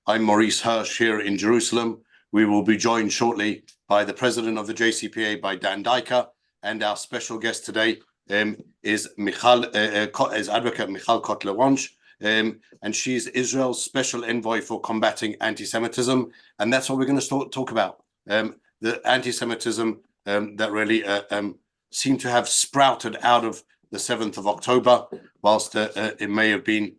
I'm Maurice Hirsch here in Jerusalem. We will be joined shortly by the president of the JCPA, by Dan Diker, and our special guest today is advocate Michal Cotler-Wunsh, and she's Israel's Special Envoy for Combating Antisemitism, and that's what we're going to talk about. The anti-Semitism that really seemed to have sprouted out of the 7th of October, whilst it may have been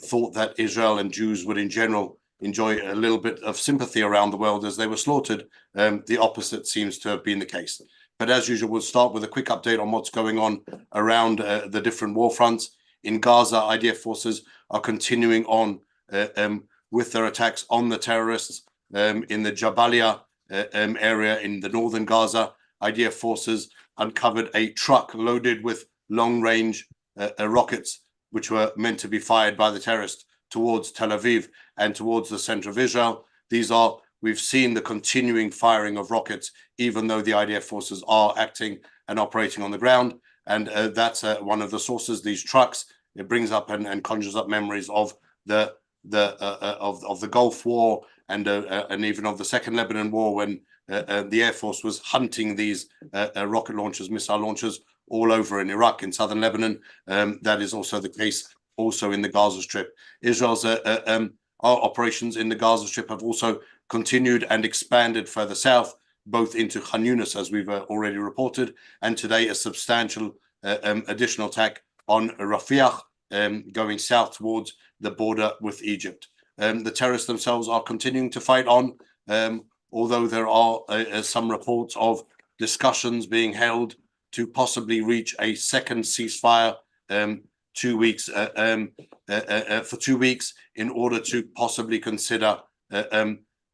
thought that Israel and Jews would in general enjoy a little bit of sympathy around the world as they were slaughtered. The opposite seems to have been the case. But as usual, we'll start with a quick update on what's going on around the different war fronts. In Gaza, IDF forces are continuing on with their attacks on the terrorists. In the Jabalia area in the northern Gaza, IDF forces uncovered a truck loaded with long-range rockets, which were meant to be fired by the terrorists towards Tel Aviv and towards the center of Israel. We've seen the continuing firing of rockets, even though the IDF forces are acting and operating on the ground. And that's one of the sources, these trucks. It brings up and conjures up memories of the Gulf War and even of the Second Lebanon War, when the Air Force was hunting these rocket launchers, missile launchers, all over in Iraq, in southern Lebanon. That is also the case also in the Gaza Strip. Israel's operations in the Gaza Strip have also continued and expanded further south, both into Khan Yunis, as we've already reported, and today a substantial additional attack on Rafah, going south towards the border with Egypt. The terrorists themselves are continuing to fight on, although there are some reports of discussions being held to possibly reach a second ceasefire 2 weeks for 2 weeks, in order to possibly consider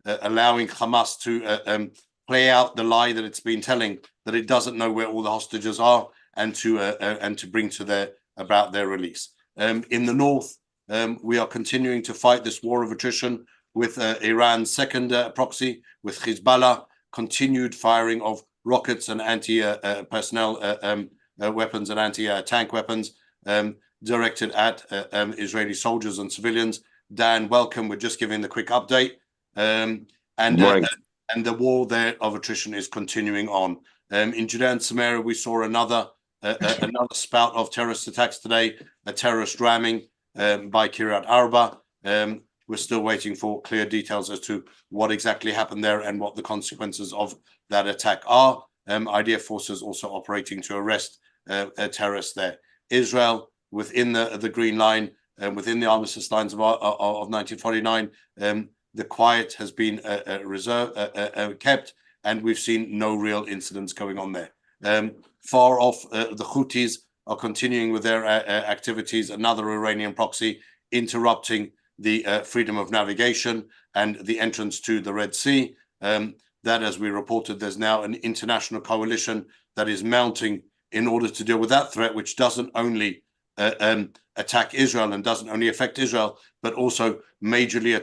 allowing Hamas to play out the lie that it's been telling, that it doesn't know where all the hostages are, and to bring to about their release. In the north, we are continuing to fight this war of attrition with Iran's second proxy, with Hezbollah, continued firing of rockets and anti-personnel weapons and anti-tank weapons directed at Israeli soldiers and civilians. Dan, welcome. We're just giving the quick update. And the war there of attrition is continuing on. In Judea and Samaria, we saw another spout of terrorist attacks today, a terrorist ramming by Kiryat Arba. We're still waiting for clear details as to what exactly happened there and what the consequences of that attack are. IDF forces also operating to arrest terrorists there. Israel, within the Green Line, within the armistice lines of 1949, the quiet has been kept, and we've seen no real incidents going on there. Far off, the Houthis are continuing with their activities, another Iranian proxy, interrupting the freedom of navigation and the entrance to the Red Sea. That, as we reported, there's now an international coalition that is mounting in order to deal with that threat, which doesn't only attack Israel and doesn't only affect Israel, but also majorly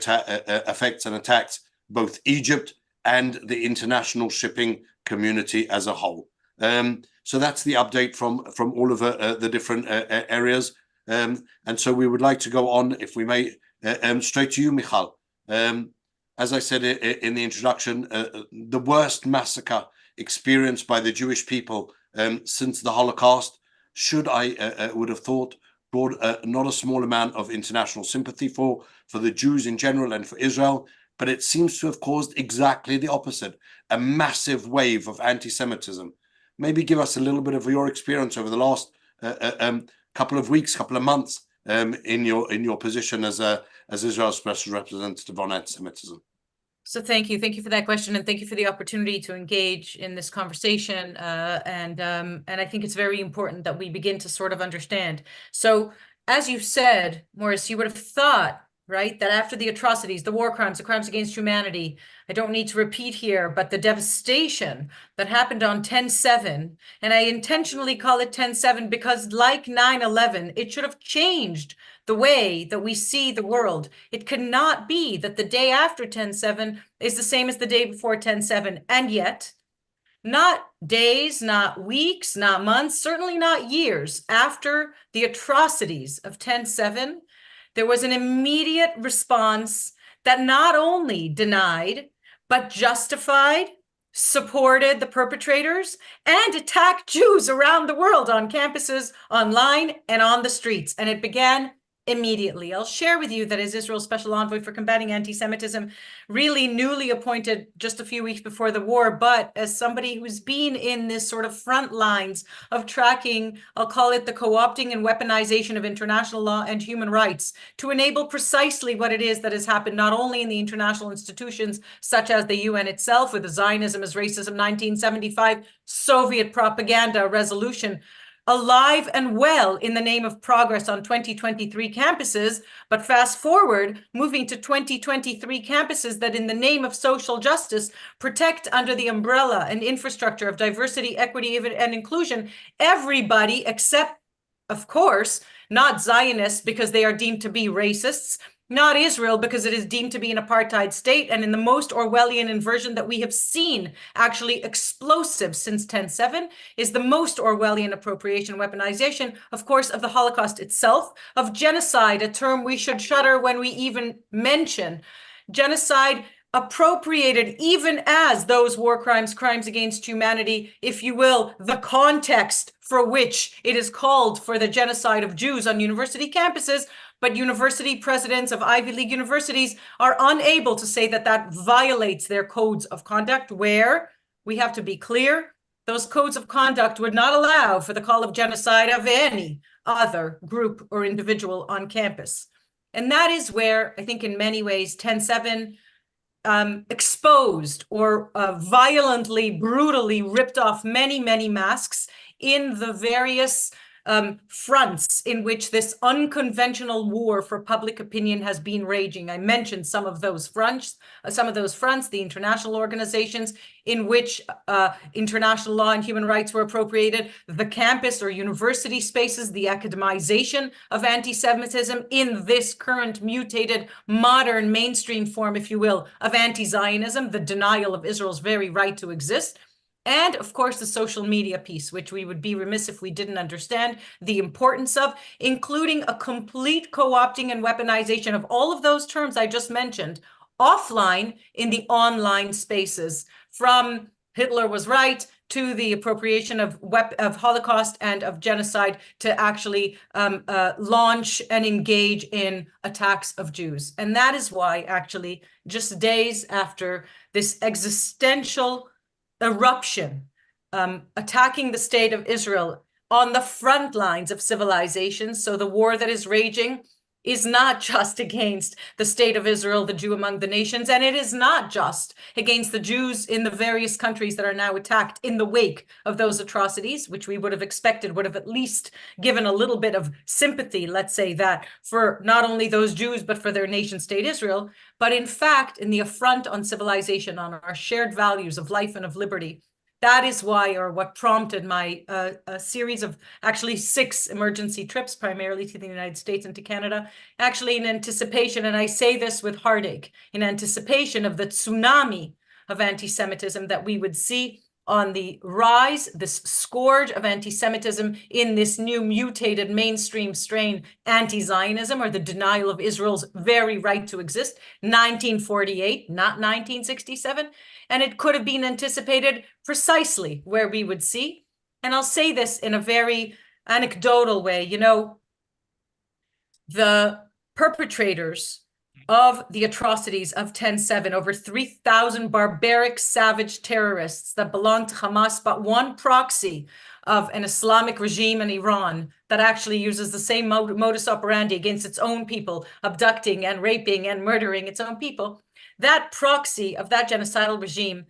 affects and attacks both Egypt and the international shipping community as a whole. So that's the update from all of the different areas. And so we would like to go on, if we may, straight to you, Michal. As I said in the introduction, the worst massacre experienced by the Jewish people since the Holocaust would have thought, brought not a small amount of international sympathy for the Jews in general and for Israel, but it seems to have caused exactly the opposite, a massive wave of anti-Semitism. Maybe give us a little bit of your experience over the last couple of weeks, couple of months, in your position as Israel's special representative on anti-Semitism. So thank you for that question, and thank you for the opportunity to engage in this conversation. And I think it's very important that we begin to sort of understand. So, as you said, Maurice, you would have thought, right, that after the atrocities, the war crimes, the crimes against humanity, I don't need to repeat here, but the devastation that happened on 10/7, and I intentionally call it 10/7 because, like 9/11, it should have changed the way that we see the world. It cannot be that the day after 10/7 is the same as the day before 10/7, and yet, not days, not weeks, not months, certainly not years after the atrocities of 10/7, there was an immediate response that not only denied, but justified, supported the perpetrators, and attacked Jews around the world on campuses, online, and on the streets. And it began immediately. I'll share with you that as Israel's Special Envoy for Combating Antisemitism, really newly appointed just a few weeks before the war, but as somebody who's been in this sort of front lines of tracking, I'll call it the co-opting and weaponization of international law and human rights to enable precisely what it is that has happened, not only in the international institutions such as the UN itself, with the Zionism as Racism 1975 Soviet propaganda resolution, alive and well in the name of progress on 2023 campuses, but fast forward, moving to 2023 campuses that in the name of social justice protect under the umbrella and infrastructure of diversity, equity, and inclusion, everybody except, of course, not Zionists because they are deemed to be racists, not Israel because it is deemed to be an apartheid state, and in the most Orwellian inversion that we have seen, actually explosive since 10/7, is the most Orwellian appropriation, weaponization, of course, of the Holocaust itself, of genocide, a term we should shudder when we even mention. Genocide appropriated even as those war crimes, crimes against humanity, if you will, the context for which it is called for the genocide of Jews on university campuses, but university presidents of Ivy League universities are unable to say that that violates their codes of conduct, where we have to be clear, those codes of conduct would not allow for the call of genocide of any other group or individual on campus. And that is where I think in many ways 10/7 exposed or violently, brutally ripped off many, many masks in the various fronts in which this unconventional war for public opinion has been raging. I mentioned some of those fronts, the international organizations in which international law and human rights were appropriated, the campus or university spaces, the academization of anti-Semitism in this current mutated modern mainstream form, if you will, of anti-Zionism, the denial of Israel's very right to exist. And of course, the social media piece, which we would be remiss if we didn't understand the importance of, including a complete co-opting and weaponization of all of those terms I just mentioned offline in the online spaces, from Hitler was right to the appropriation of Holocaust and of genocide to actually launch and engage in attacks of Jews. And that is why, actually, just days after this existential eruption, attacking the state of Israel on the front lines of civilization. So the war that is raging is not just against the state of Israel, the Jew among the nations, and it is not just against the Jews in the various countries that are now attacked in the wake of those atrocities, which we would have expected would have at least given a little bit of sympathy, let's say that, for not only those Jews, but for their nation state Israel, but in fact, in the affront on civilization, on our shared values of life and of liberty. That is why, or what prompted my a series of actually 6 emergency trips, primarily to the United States and to Canada, actually in anticipation, and I say this with heartache, in anticipation of the tsunami of anti-Semitism that we would see on the rise, this scourge of anti-Semitism in this new mutated mainstream strain, anti-Zionism, or the denial of Israel's very right to exist, 1948, not 1967. And it could have been anticipated precisely where we would see. And I'll say this in a very anecdotal way, you know, the perpetrators of the atrocities of 10/7, over 3,000 barbaric, savage terrorists that belong to Hamas, but one proxy of an Islamic regime in Iran that actually uses the same modus operandi against its own people, abducting and raping and murdering its own people. That proxy of that genocidal regime,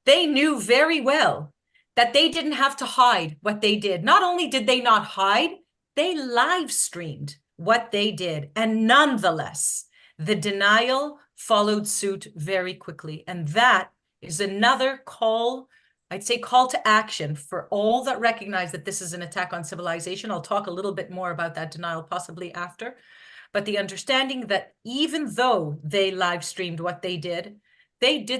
they knew very well that they didn't have to hide what they did. Not only did they not hide, they live streamed what they did. And nonetheless, the denial followed suit very quickly. And that is another call, I'd say call to action for all that recognize that this is an attack on civilization. I'll talk a little bit more about that denial possibly after. But the understanding that even though they live streamed what they did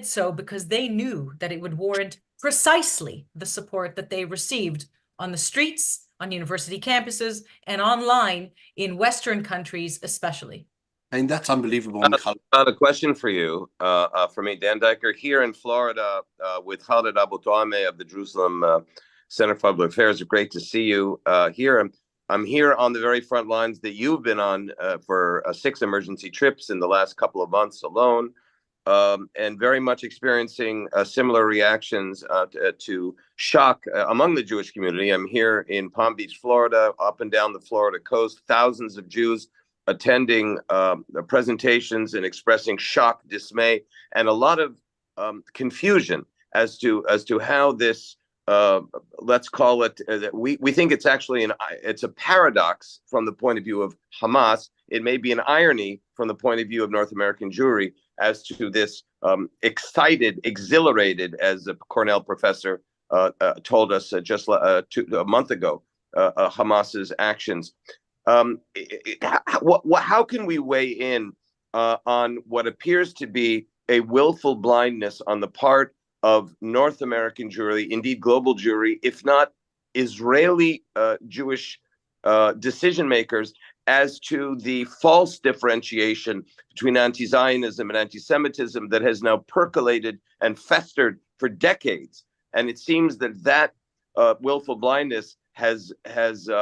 so because they knew that it would warrant precisely the support that they received on the streets, on university campuses, and online in Western countries especially. And that's unbelievable, Michal. A question for you, for me, Dan Diker, here in Florida with Khaled Abu Tuameh of the Jerusalem Center for Public Affairs. Great to see you here. I'm here on the very front lines that you've been on for 6 emergency trips in the last couple of months alone, and very much experiencing similar reactions to shock among the Jewish community. I'm here in Palm Beach, Florida, up and down the Florida coast, thousands of Jews attending presentations and expressing shock, dismay, and a lot of confusion as to how this, let's call it, we think it's actually it's a paradox from the point of view of Hamas. It may be an irony from the point of view of North American Jewry as to this excited, exhilarated, as a Cornell professor told us just a month ago, Hamas's actions. How can we weigh in on what appears to be a willful blindness on the part of North American Jewry, indeed global Jewry, if not Israeli Jewish decision makers, as to the false differentiation between anti-Zionism and anti-Semitism that has now percolated and festered for decades? And it seems that willful blindness has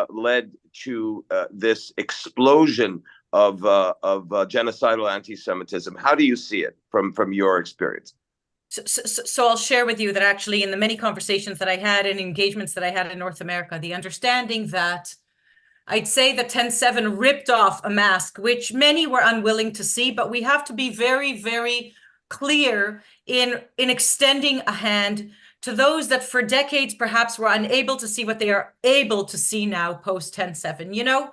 led to this explosion of genocidal anti-Semitism. How do you see it from your experience? So I'll share with you that actually in the many conversations that I had and engagements that I had in North America, the understanding that I'd say that 10/7 ripped off a mask, which many were unwilling to see, but we have to be very, very clear in extending a hand to those that for decades perhaps were unable to see what they are able to see now post 10/7. You know,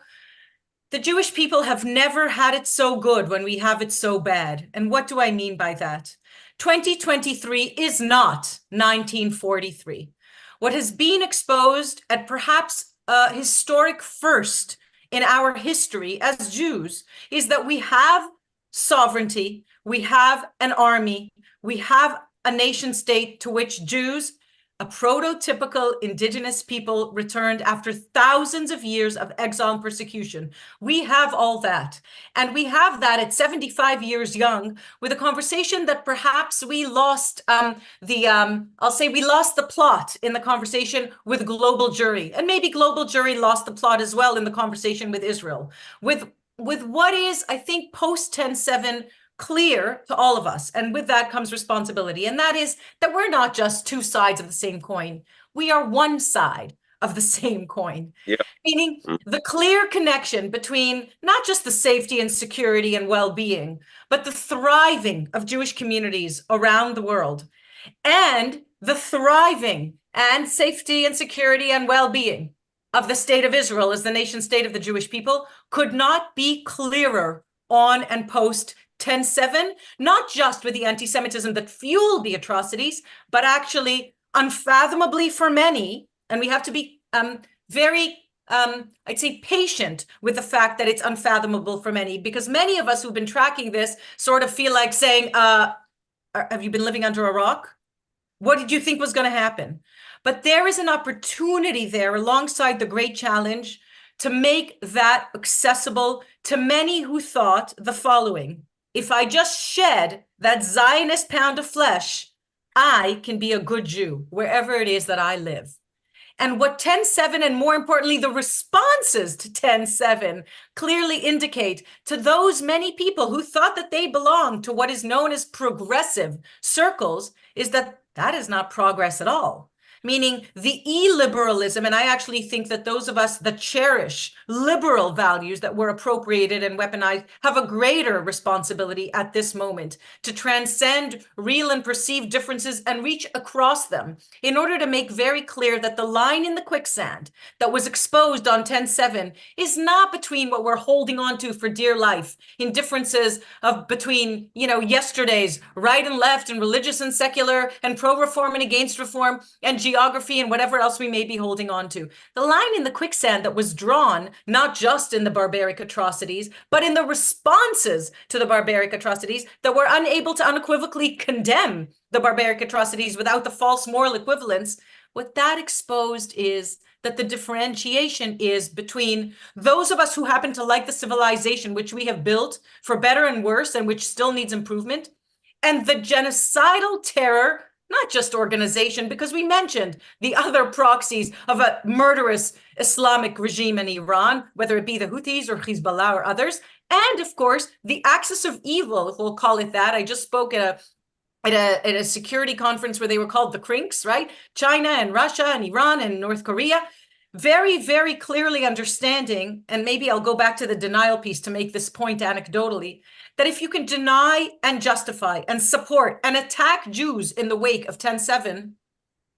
the Jewish people have never had it so good when we have it so bad. And what do I mean by that? 2023 is not 1943. What has been exposed at perhaps a historic first in our history as Jews is that we have sovereignty, we have an army, we have a nation state to which Jews, a prototypical indigenous people, returned after thousands of years of exile and persecution. We have all that. And we have that at 75 years young with a conversation that perhaps we lost I'll say we lost the plot in the conversation with global Jewry. And maybe global Jewry lost the plot as well in the conversation with Israel. With what is, I think, post 10/7 clear to all of us. And with that comes responsibility. And that is that we're not just two sides of the same coin. We are one side of the same coin. Yeah. Meaning the clear connection between not just the safety and security and well-being, but the thriving of Jewish communities around the world and the thriving and safety and security and well-being of the state of Israel as the nation state of the Jewish people could not be clearer on and post 10/7, not just with the anti-Semitism that fueled the atrocities, but actually unfathomably for many. And we have to be very, I'd say, patient with the fact that it's unfathomable for many, because many of us who've been tracking this sort of feel like saying, have you been living under a rock? What did you think was going to happen? But there is an opportunity there alongside the great challenge to make that accessible to many who thought the following: if I just shed that Zionist pound of flesh, I can be a good Jew wherever it is that I live. And what 10/7 and more importantly, the responses to 10/7 clearly indicate to those many people who thought that they belonged to what is known as progressive circles is that that is not progress at all. Meaning the illiberalism, and I actually think that those of us that cherish liberal values that were appropriated and weaponized have a greater responsibility at this moment to transcend real and perceived differences and reach across them in order to make very clear that the line in the quicksand that was exposed on 10/7 is not between what we're holding on to for dear life in differences of between, yesterday's right and left and religious and secular and pro-reform and against reform and geography and whatever else we may be holding on to. The line in the quicksand that was drawn, not just in the barbaric atrocities, but in the responses to the barbaric atrocities that were unable to unequivocally condemn the barbaric atrocities without the false moral equivalence, what that exposed is that the differentiation is between those of us who happen to like the civilization which we have built for better and worse and which still needs improvement, and the genocidal terror, not just organization, because we mentioned the other proxies of a murderous Islamic regime in Iran, whether it be the Houthis or Hezbollah or others, and of course, the axis of evil, if we'll call it that. I just spoke at a security conference where they were called the Crinks, right? China and Russia and Iran and North Korea, very, very clearly understanding, and maybe I'll go back to the denial piece to make this point anecdotally, that if you can deny and justify and support and attack Jews in the wake of 10/7,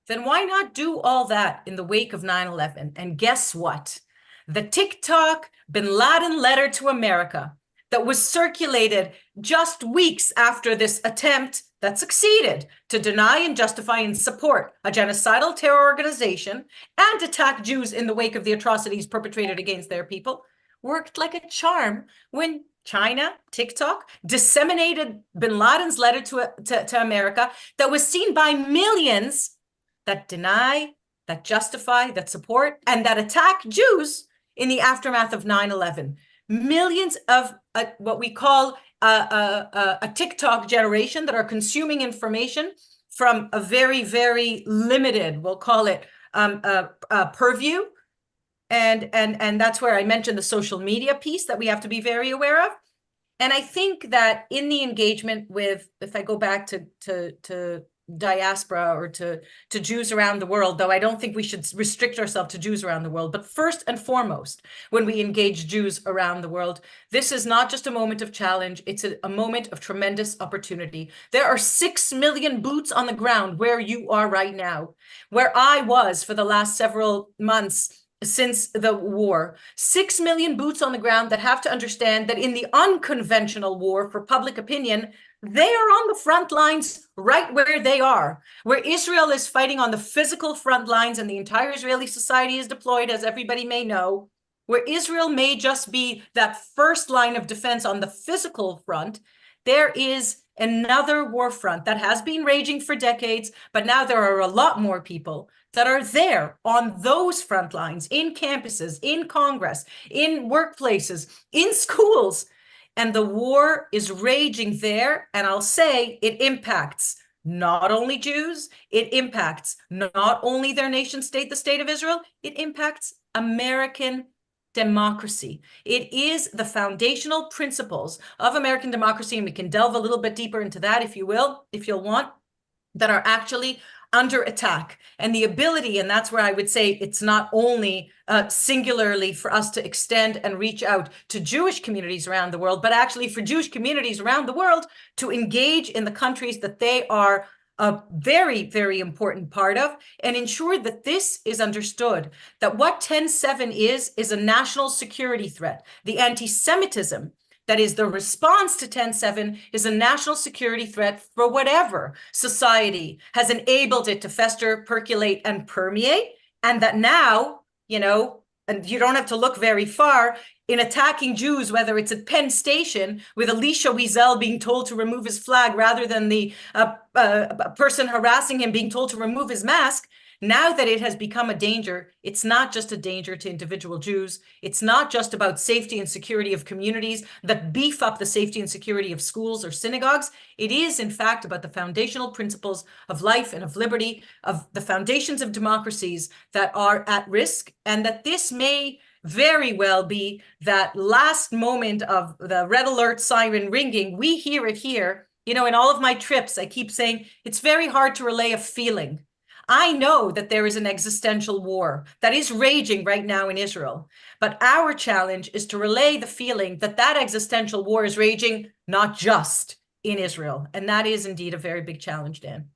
then why not do all that in the wake of 9/11? And guess what? The TikTok Bin Laden letter to America that was circulated just weeks after this attempt that succeeded to deny and justify and support a genocidal terror organization and attack Jews in the wake of the atrocities perpetrated against their people worked like a charm when China, TikTok, disseminated Bin Laden's letter to America that was seen by millions that deny, that justify, that support, and that attack Jews in the aftermath of 9/11. Millions of what we call a TikTok generation that are consuming information from a very, very limited, we'll call it, purview. And that's where I mentioned the social media piece that we have to be very aware of. And I think that in the engagement with, if I go back to diaspora or to Jews around the world, though I don't think we should restrict ourselves to Jews around the world, but first and foremost, when we engage Jews around the world, this is not just a moment of challenge, it's a moment of tremendous opportunity. There are 6 million boots on the ground where you are right now, where I was for the last several months since the war. 6 million boots on the ground that have to understand that in the unconventional war for public opinion, they are on the front lines right where they are, where Israel is fighting on the physical front lines and the entire Israeli society is deployed, as everybody may know, where Israel may just be that first line of defense on the physical front. There is another war front that has been raging for decades, but now there are a lot more people that are there on those front lines, in campuses, in Congress, in workplaces, in schools. And the war is raging there. And I'll say it impacts not only Jews, it impacts not only their nation state, the state of Israel, it impacts American democracy. It is the foundational principles of American democracy, and we can delve a little bit deeper into that if you will, if you'll want, that are actually under attack. And the ability, and that's where I would say it's not only singularly for us to extend and reach out to Jewish communities around the world, but actually for Jewish communities around the world to engage in the countries that they are a very, very important part of, and ensure that this is understood, that what 10/7 is a national security threat. The anti-Semitism that is the response to 10/7 is a national security threat for whatever society has enabled it to fester, percolate, and permeate. And that now, and you don't have to look very far, in attacking Jews, whether it's at Penn Station with Elisha Wiesel being told to remove his flag rather than the person harassing him being told to remove his mask, now that it has become a danger, it's not just a danger to individual Jews. It's not just about safety and security of communities that beef up the safety and security of schools or synagogues. It is, in fact, about the foundational principles of life and of liberty, of the foundations of democracies that are at risk, and that this may very well be that last moment of the red alert siren ringing. We hear it here. In all of my trips, I keep saying it's very hard to relay a feeling. I know that there is an existential war that is raging right now in Israel, but our challenge is to relay the feeling that that existential war is raging not just in Israel. And that is indeed a very big challenge, Dan.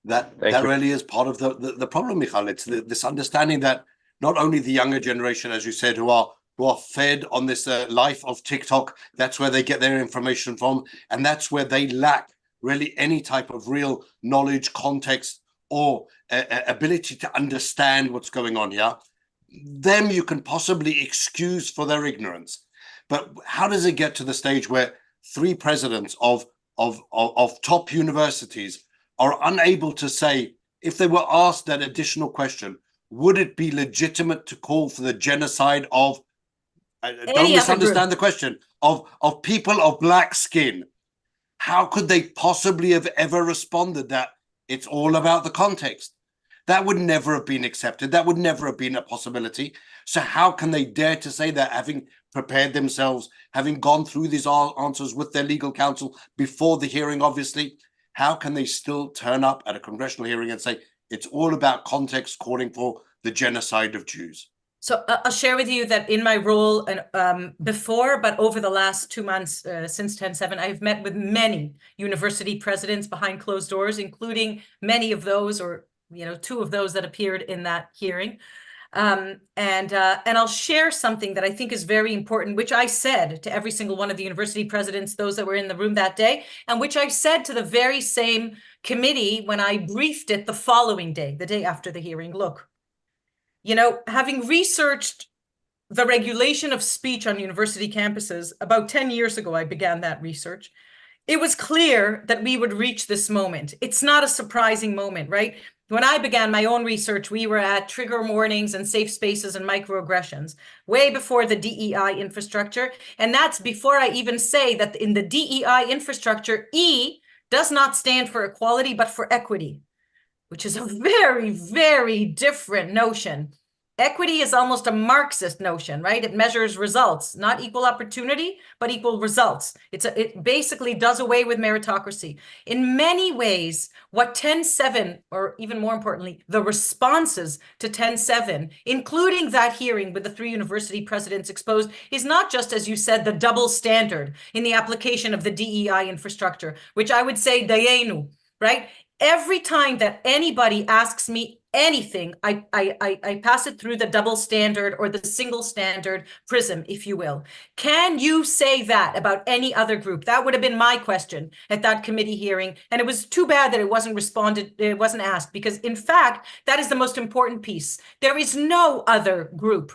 That really is part of the problem, Michal. It's this understanding that not only the younger generation, as you said, who are fed on this life of TikTok, that's where they get their information from, and that's where they lack really any type of real knowledge, context, or ability to understand what's going on here. Them you can possibly excuse for their ignorance, but how does it get to the stage where 3 presidents of top universities are unable to say, if they were asked that additional question, would it be legitimate to call for the genocide of, don't Any other misunderstand group. the question, of people of black skin? How could they possibly have ever responded that it's all about the context? That would never have been accepted. That would never have been a possibility. So how can they dare to say that, having prepared themselves, having gone through these answers with their legal counsel before the hearing, obviously? How can they still turn up at a congressional hearing and say it's all about context, calling for the genocide of Jews? So I'll share with you that in my role and before, but over the last 2 months since 10/7, I've met with many university presidents behind closed doors, including many of those, or 2 of those that appeared in that hearing. And I'll share something that I think is very important, which I said to every single one of the university presidents, those that were in the room that day, and which I said to the very same committee when I briefed it the following day, the day after the hearing. Look, having researched the regulation of speech on university campuses, about 10 years ago, I began that research. It was clear that we would reach this moment. It's not a surprising moment, right? When I began my own research, we were at trigger warnings and safe spaces and microaggressions, way before the DEI infrastructure. And that's before I even say that in the DEI infrastructure, E does not stand for equality, but for equity, which is a very, very different notion. Equity is almost a Marxist notion, right? It measures results, not equal opportunity, but equal results. It basically does away with meritocracy. In many ways, what 10/7, or even more importantly, the responses to 10/7, including that hearing with the 3 university presidents exposed, is not just, as you said, the double standard in the application of the DEI infrastructure, which I would say, dayenu, right? Every time that anybody asks me anything, I pass it through the double standard or the single standard prism, if you will. Can you say that about any other group? That would have been my question at that committee hearing. And it was too bad that it wasn't asked, because in fact, that is the most important piece. There is no other group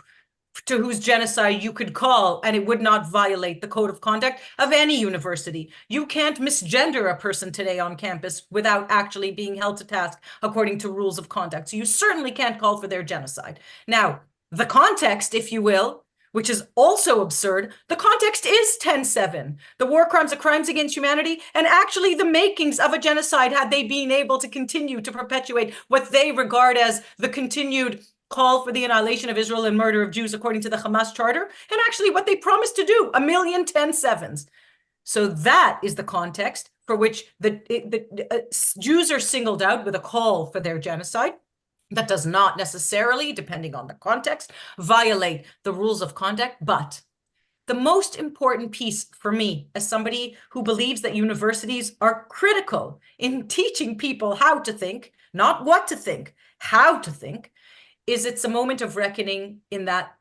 to whose genocide you could call, and it would not violate the code of conduct of any university. You can't misgender a person today on campus without actually being held to task according to rules of conduct. So you certainly can't call for their genocide. Now, the context, if you will, which is also absurd, the context is 10/7, the war crimes, the crimes against humanity, and actually the makings of a genocide had they been able to continue to perpetuate what they regard as the continued call for the annihilation of Israel and murder of Jews according to the Hamas charter, and actually what they promised to do, 1,000,000 10/7s. So that is the context for which the Jews are singled out with a call for their genocide. That does not necessarily, depending on the context, violate the rules of conduct, but the most important piece for me, as somebody who believes that universities are critical in teaching people how to think, not what to think, how to think, is it's a moment of reckoning in that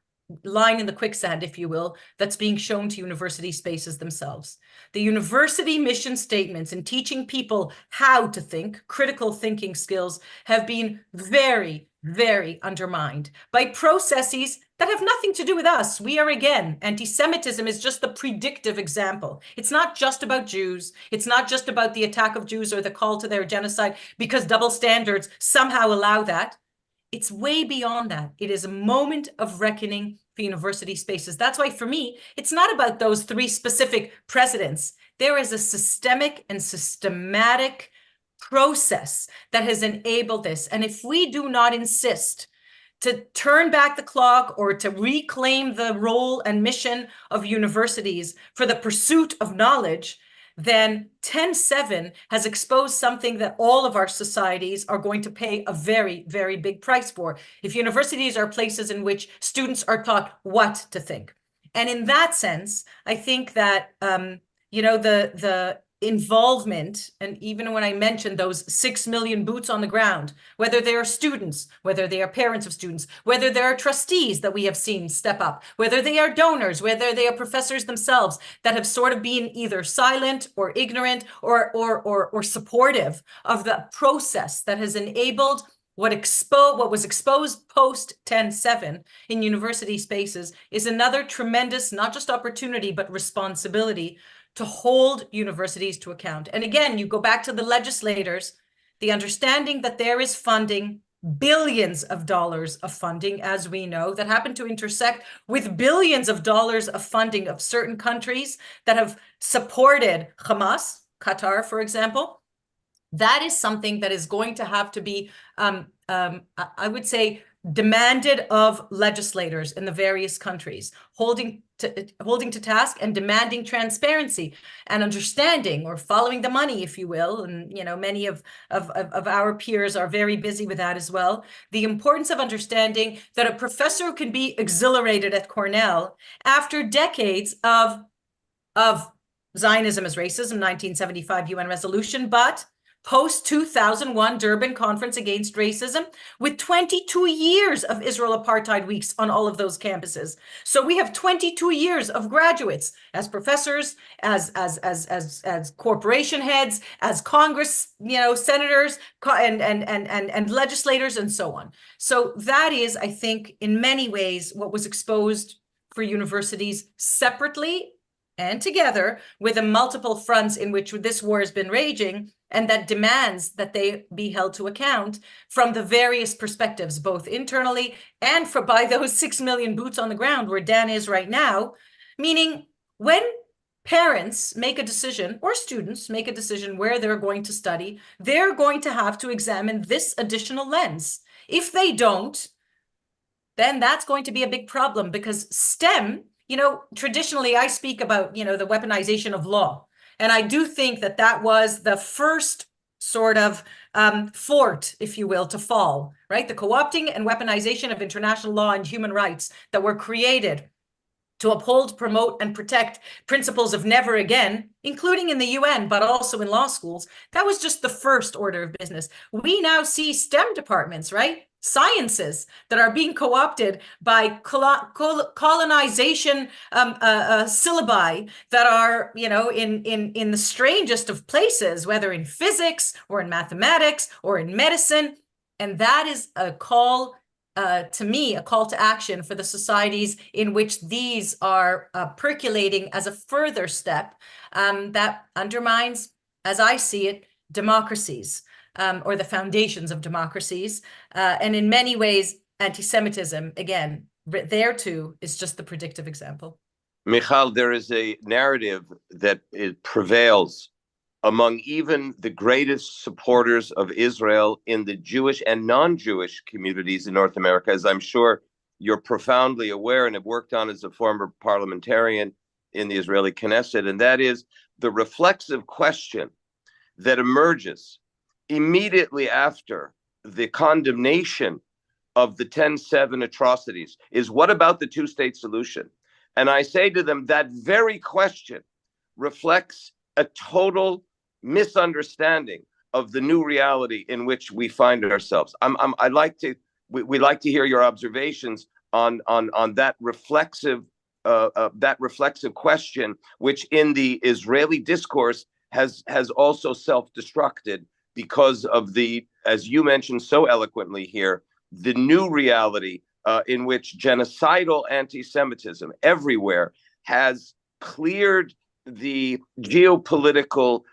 line in the quicksand, if you will, that's being shown to university spaces themselves. The university mission statements in teaching people how to think, critical thinking skills, have been very, very undermined by processes that have nothing to do with us. We are, again, anti-Semitism is just the predictive example. It's not just about Jews. It's not just about the attack of Jews or the call to their genocide because double standards somehow allow that. It's way beyond that. It is a moment of reckoning for university spaces. That's why, for me, it's not about those 3 specific presidents. There is a systemic and systematic process that has enabled this. And if we do not insist to turn back the clock or to reclaim the role and mission of universities for the pursuit of knowledge, then 10/7 has exposed something that all of our societies are going to pay a very, very big price for. If universities are places in which students are taught what to think. And in that sense, I think that, the involvement, and even when I mentioned those 6 million boots on the ground, whether they are students, whether they are parents of students, whether there are trustees that we have seen step up, whether they are donors, whether they are professors themselves that have sort of been either silent or ignorant or supportive of the process that has enabled what was exposed post 10/7 in university spaces, is another tremendous, not just opportunity, but responsibility to hold universities to account. And again, you go back to the legislators, the understanding that there is funding billions of dollars of funding, as we know, that happen to intersect with billions of dollars of funding of certain countries that have supported Hamas, Qatar, for example. That is something that is going to have to be, I would say, demanded of legislators in the various countries, holding to task and demanding transparency and understanding, or following the money, if you will. And many of our peers are very busy with that as well. The importance of understanding that a professor can be exhilarated at Cornell after decades of Zionism as racism, 1975 UN resolution, but post-2001 Durban Conference Against Racism, with 22 years of Israel apartheid weeks on all of those campuses. So we have 22 years of graduates as professors, as corporation heads, as Congress, senators, and legislators, and so on. So that is, I think, in many ways, what was exposed for universities separately and together with the multiple fronts in which this war has been raging, and that demands that they be held to account from the various perspectives, both internally and by those 6 million boots on the ground where Dan is right now. Meaning, when parents make a decision, or students make a decision where they're going to study, they're going to have to examine this additional lens. If they don't, then that's going to be a big problem, because STEM, traditionally I speak about, the weaponization of law. And I do think that that was the first sort of fort, if you will, to fall, right? The co-opting and weaponization of international law and human rights that were created to uphold, promote, and protect principles of never again, including in the UN, but also in law schools. That was just the first order of business. We now see STEM departments, right? Sciences that are being co-opted by colonization syllabi that are, in the strangest of places, whether in physics or in mathematics or in medicine. And that is a call, to me, a call to action for the societies in which these are percolating as a further step that undermines, as I see it, democracies. Or the foundations of democracies. And in many ways, anti-Semitism, again, there too, is just the predictive example. Michal, there is a narrative that prevails among even the greatest supporters of Israel in the Jewish and non-Jewish communities in North America, as I'm sure you're profoundly aware and have worked on as a former parliamentarian in the Israeli Knesset, and that is the reflexive question that emerges immediately after the condemnation of the 10/7 atrocities is, what about the two-state solution? And I say to them, that very question reflects a total misunderstanding of the new reality in which we find ourselves. We'd like to hear your observations on that reflexive question, which in the Israeli discourse has also self-destructed because of the, as you mentioned so eloquently here, the new reality in which genocidal anti-Semitism everywhere has cleared the geopolitical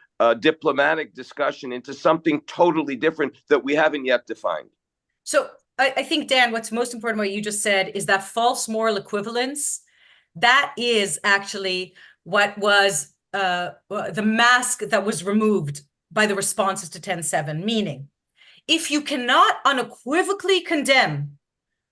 diplomatic discussion into something totally different that we haven't yet defined. So I think, Dan, what's most important what you just said is that false moral equivalence. That is actually what was the mask that was removed by the responses to 10/7, meaning if you cannot unequivocally condemn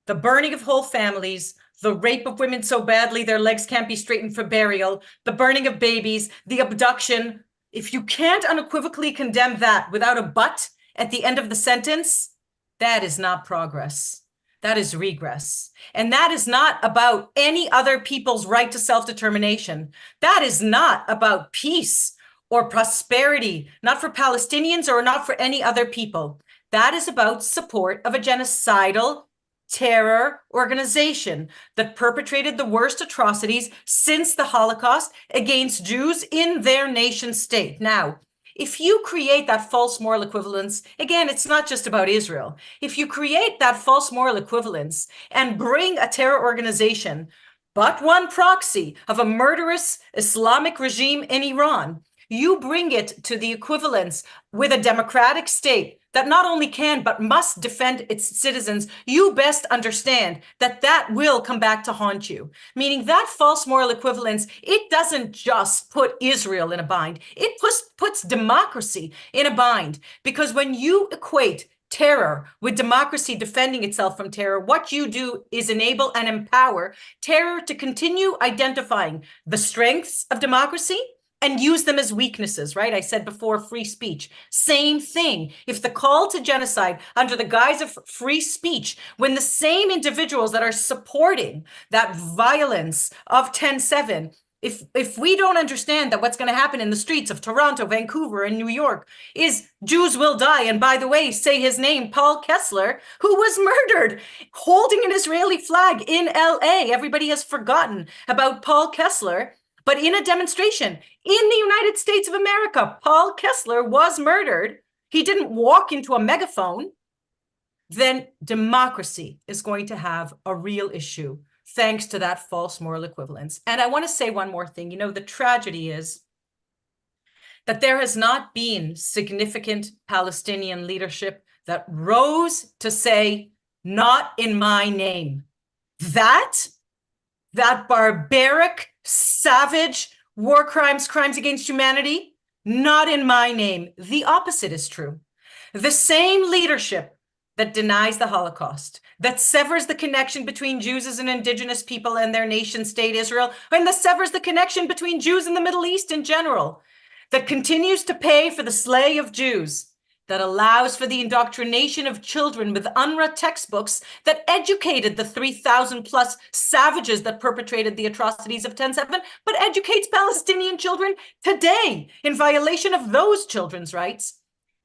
the burning of whole families, the rape of women so badly their legs can't be straightened for burial, the burning of babies, the abduction, if you can't unequivocally condemn that without a but at the end of the sentence, that is not progress. That is regress. And that is not about any other people's right to self-determination. That is not about peace or prosperity, not for Palestinians or not for any other people. That is about support of a genocidal terror organization that perpetrated the worst atrocities since the Holocaust against Jews in their nation state. Now, if you create that false moral equivalence, again, it's not just about Israel. If you create that false moral equivalence and bring a terror organization, but one proxy of a murderous Islamic regime in Iran, you bring it to the equivalence with a democratic state that not only can, but must defend its citizens, you best understand that that will come back to haunt you. Meaning that false moral equivalence, it doesn't just put Israel in a bind, it puts democracy in a bind. Because when you equate terror with democracy defending itself from terror, what you do is enable and empower terror to continue identifying the strengths of democracy and use them as weaknesses, right? I said before, free speech. Same thing. If the call to genocide under the guise of free speech, when the same individuals that are supporting that violence of 10/7, if we don't understand that what's going to happen in the streets of Toronto, Vancouver, and New York is Jews will die, and by the way, say his name, Paul Kessler, who was murdered holding an Israeli flag in LA. Everybody has forgotten about Paul Kessler. But in a demonstration in the United States of America, Paul Kessler was murdered. He didn't walk into a megaphone. Then democracy is going to have a real issue thanks to that false moral equivalence. And I want to say one more thing. You know, the tragedy is that there has not been significant Palestinian leadership that rose to say, not in my name. That barbaric, savage war crimes, crimes against humanity, not in my name. The opposite is true. The same leadership that denies the Holocaust, that severs the connection between Jews as an indigenous people and their nation state Israel, and that severs the connection between Jews and the Middle East in general, that continues to pay for the slay of Jews, that allows for the indoctrination of children with UNRWA textbooks, that educated the 3,000 plus savages that perpetrated the atrocities of 10/7, but educates Palestinian children today in violation of those children's rights.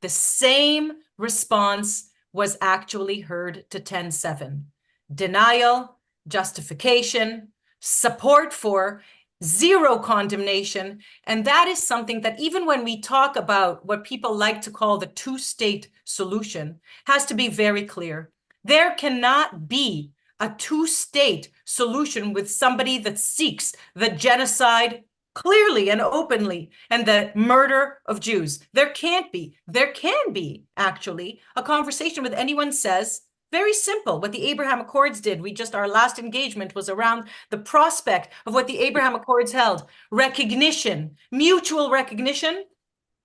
The same response was actually heard to 10/7. Denial, justification, support for, zero condemnation. And that is something that even when we talk about what people like to call the two-state solution, has to be very clear. There cannot be a two-state solution with somebody that seeks the genocide clearly and openly and the murder of Jews. There can't be. There can be, actually, a conversation with anyone says, very simple, what the Abraham Accords did. Our last engagement was around the prospect of what the Abraham Accords held. Recognition, mutual recognition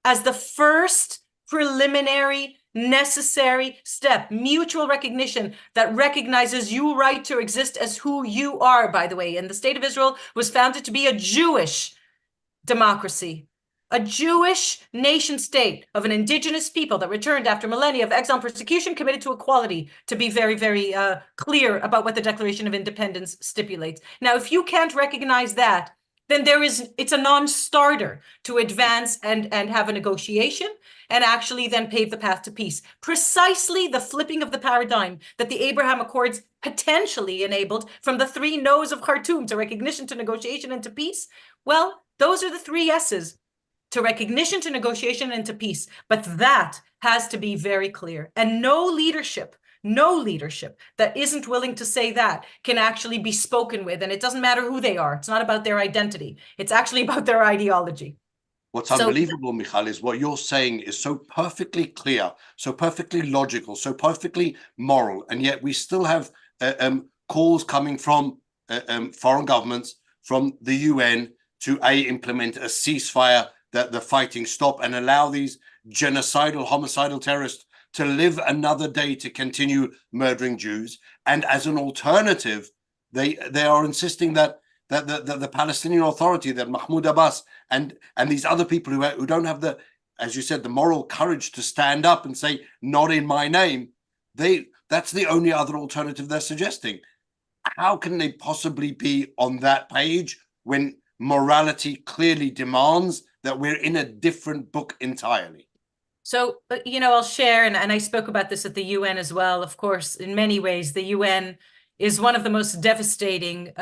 as the first preliminary necessary step. Mutual recognition that recognizes your right to exist as who you are, by the way. And the state of Israel was founded to be a Jewish democracy. A Jewish nation state of an indigenous people that returned after millennia of exile and persecution, committed to equality, to be very, very clear about what the Declaration of Independence stipulates. Now, if you can't recognize that, then it's a non-starter to advance and have a negotiation and actually then pave the path to peace. Precisely the flipping of the paradigm that the Abraham Accords potentially enabled from the 3 no's of Khartoum to recognition, to negotiation, and to peace. Well, those are the 3 S's. To recognition, to negotiation, and to peace. But that has to be very clear. And no leadership that isn't willing to say that can actually be spoken with. And it doesn't matter who they are. It's not about their identity. It's actually about their ideology. What's unbelievable, Michal, is what you're saying is so perfectly clear, so perfectly logical, so perfectly moral. And yet we still have calls coming from foreign governments, from the UN, to implement a ceasefire, that the fighting stop, and allow these genocidal, homicidal terrorists to live another day to continue murdering Jews. And as an alternative, they are insisting that the Palestinian Authority, that Mahmoud Abbas and these other people who don't have the, as you said, the moral courage to stand up and say, not in my name, that's the only other alternative they're suggesting. How can they possibly be on that page when morality clearly demands that we're in a different book entirely? So, I'll share, and I spoke about this at the UN as well. Of course, in many ways, the UN is one of the most devastating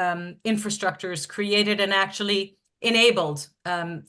infrastructures created and actually enabled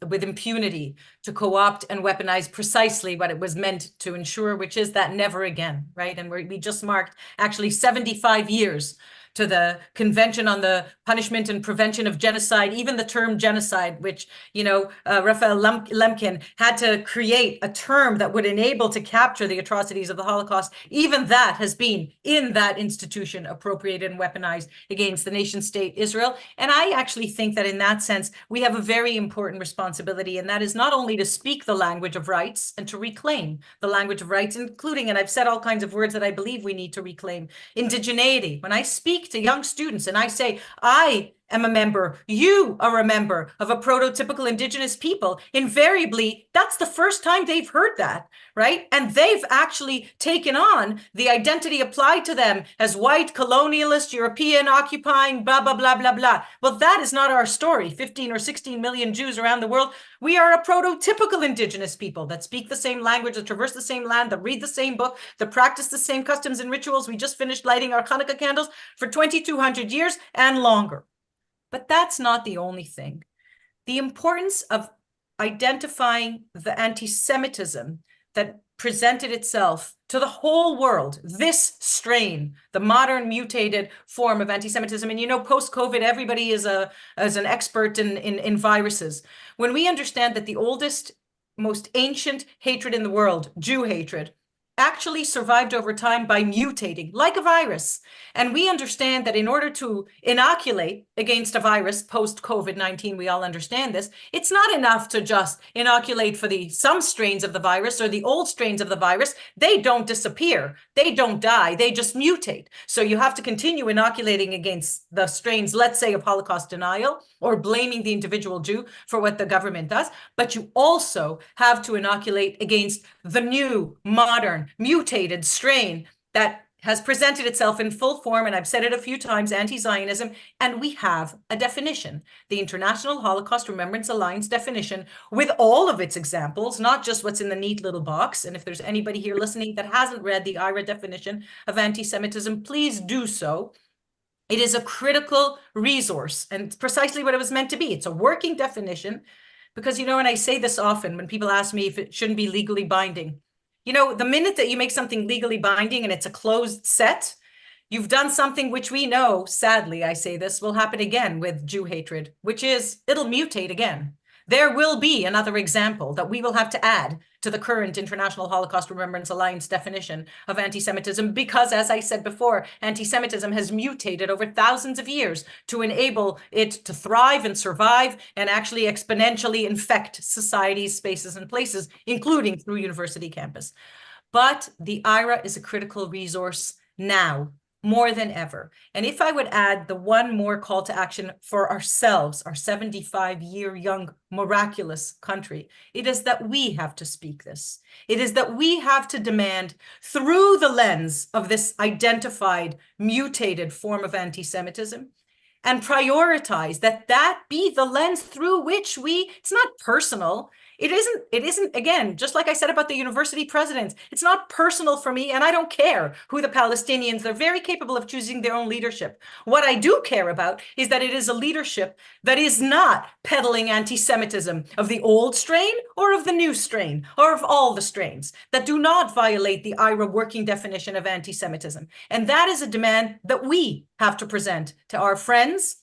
with impunity to co-opt and weaponize precisely what it was meant to ensure, which is that never again, right? And we just marked actually 75 years to the Convention on the Punishment and Prevention of Genocide, even the term genocide, which, Raphael Lemkin had to create a term that would enable to capture the atrocities of the Holocaust. Even that has been in that institution appropriated and weaponized against the nation state Israel. And I actually think that in that sense, we have a very important responsibility, and that is not only to speak the language of rights and to reclaim the language of rights, including, and I've said all kinds of words that I believe we need to reclaim, indigeneity. When I speak to young students and I say, I am a member, you are a member of a prototypical indigenous people, invariably, that's the first time they've heard that, right? And they've actually taken on the identity applied to them as white, colonialist, European, occupying, blah, blah, blah, blah, blah. Well, that is not our story. 15 or 16 million Jews around the world. We are a prototypical indigenous people that speak the same language, that traverse the same land, that read the same book, that practice the same customs and rituals. We just finished lighting our Hanukkah candles for 2,200 years and longer. But that's not the only thing. The importance of identifying the anti-Semitism that presented itself to the whole world, this strain, the modern mutated form of anti-Semitism. And post-COVID, everybody is an expert in viruses. When we understand that the oldest, most ancient hatred in the world, Jew hatred, actually survived over time by mutating like a virus. And we understand that in order to inoculate against a virus post-COVID-19, we all understand this, it's not enough to just inoculate for some strains of the virus or the old strains of the virus. They don't disappear. They don't die. They just mutate. So you have to continue inoculating against the strains, let's say, of Holocaust denial or blaming the individual Jew for what the government does. But you also have to inoculate against the new, modern, mutated strain that has presented itself in full form, and I've said it a few times, anti-Zionism, and we have a definition, the International Holocaust Remembrance Alliance definition, with all of its examples, not just what's in the neat little box. And if there's anybody here listening that hasn't read the IRA definition of anti-Semitism, please do so. It is a critical resource, and it's precisely what it was meant to be. It's a working definition, because, and I say this often when people ask me if it shouldn't be legally binding. The minute that you make something legally binding and it's a closed set, you've done something which we know, sadly, I say this, will happen again with Jew hatred, which is it'll mutate again. There will be another example that we will have to add to the current International Holocaust Remembrance Alliance definition of anti-Semitism, because, as I said before, anti-Semitism has mutated over thousands of years to enable it to thrive and survive and actually exponentially infect societies, spaces, and places, including through university campus. But the IRA is a critical resource now, more than ever. And if I would add the one more call to action for ourselves, our 75-year young, miraculous country, it is that we have to speak this. It is that we have to demand, through the lens of this identified, mutated form of anti-Semitism, and prioritize that be the lens through which it's not personal. It isn't, again, just like I said about the university presidents, it's not personal for me, and I don't care who the Palestinians, they're very capable of choosing their own leadership. What I do care about is that it is a leadership that is not peddling anti-Semitism of the old strain or of the new strain or of all the strains, that do not violate the IRA working definition of anti-Semitism. And that is a demand that we have to present to our friends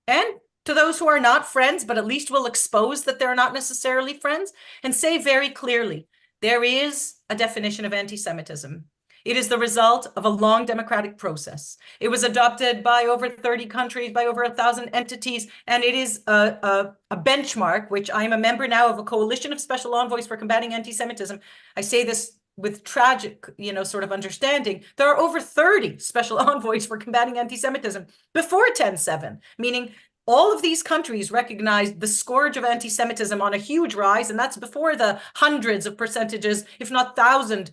and to those who are not friends, but at least will expose that they're not necessarily friends, and say very clearly, there is a definition of anti-Semitism. It is the result of a long democratic process. It was adopted by over 30 countries, by over 1,000 entities, and it is a benchmark, which I am a member now of a coalition of special envoys for combating anti-Semitism. I say this with tragic, sort of understanding. There are over 30 special envoys for combating anti-Semitism before 10/7, meaning all of these countries recognized the scourge of anti-Semitism on a huge rise, and that's before the hundreds of percentages, if not 1,000+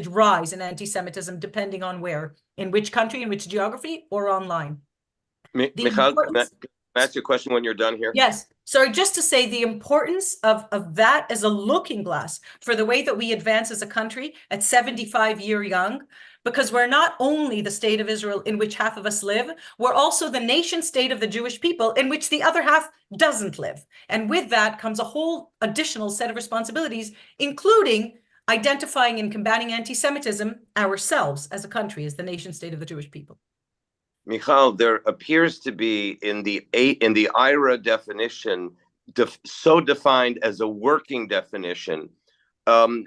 % rise in anti-Semitism, depending on where, in which country, in which geography, or online. Michal, can I ask you a question when you're done here? Yes. So just to say the importance of that as a looking glass for the way that we advance as a country at 75-year young, because we're not only the state of Israel in which half of us live, we're also the nation state of the Jewish people in which the other half doesn't live. And with that comes a whole additional set of responsibilities, including identifying and combating anti-Semitism ourselves as a country, as the nation state of the Jewish people. Michal, there appears to be in the IRA definition, so defined as a working definition, an